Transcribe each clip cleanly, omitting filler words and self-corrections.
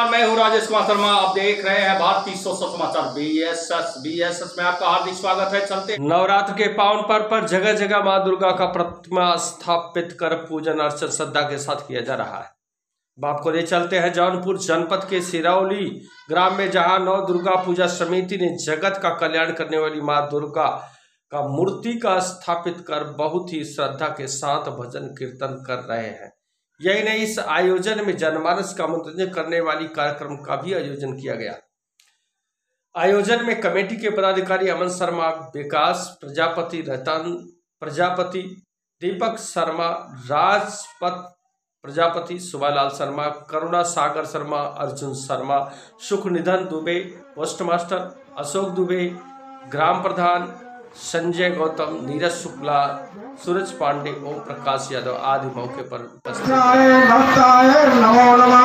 नमस्कार, मैं हूं राजेश कुमार शर्मा। आप देख रहे हैं भारतीय सोशल समाचार BSS में आपका हार्दिक स्वागत है। चलते नवरात्र के पावन पर्व पर जगह जगह मां दुर्गा का प्रतिमा स्थापित कर पूजन अर्चन श्रद्धा के साथ किया जा रहा है। आपको ले चलते हैं जौनपुर जनपद के सिरौली ग्राम में, जहां नव दुर्गा पूजा समिति ने जगत का कल्याण करने वाली मां दुर्गा का मूर्ति का स्थापित कर बहुत ही श्रद्धा के साथ भजन कीर्तन कर रहे हैं। यही नहीं, इस आयोजन में जनमानस का मनोरंजन करने वाली कार्यक्रम का भी आयोजन किया गया। आयोजन में कमेटी के पदाधिकारी अमन शर्मा, विकास प्रजापति, रतन प्रजापति, दीपक शर्मा, राजपत प्रजापति, सुबालाल शर्मा, करुणा सागर शर्मा, अर्जुन शर्मा, सुखनिधन दुबे, पोस्टमास्टर अशोक दुबे, ग्राम प्रधान संजय गौतम, नीरज शुक्ला, सूरज पांडे, ओम प्रकाश यादव आदि मौके पर उपस्थित। नमो नमः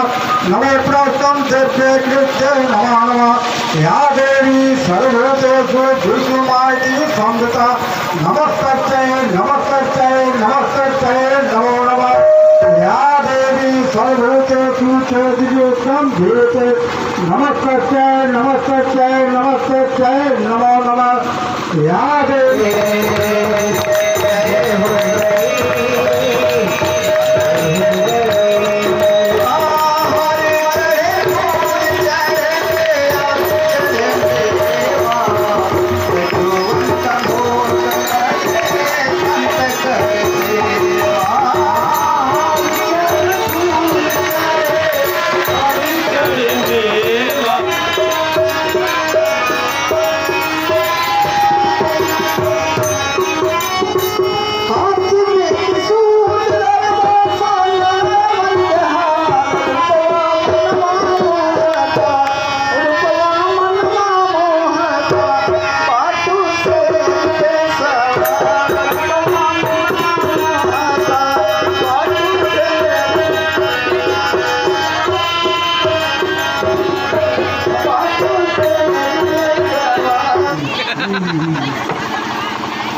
नमो प्रस्तम देव्ये कृत्ये नमो नमः या देवी सर्वभूतेषु विष्णुमायति संविता नमस्तस्यै नमस्तस्यै नमस्तस्यै नमो नमः या देवी सर्वभूतेषु चेदिव्योत्तम धीयते नमस्तस्यै नमस्तस्यै नमस्तस्यै नमो नमः या देवी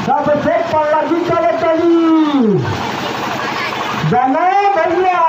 सबसे पल्ला की चले चली जने भैया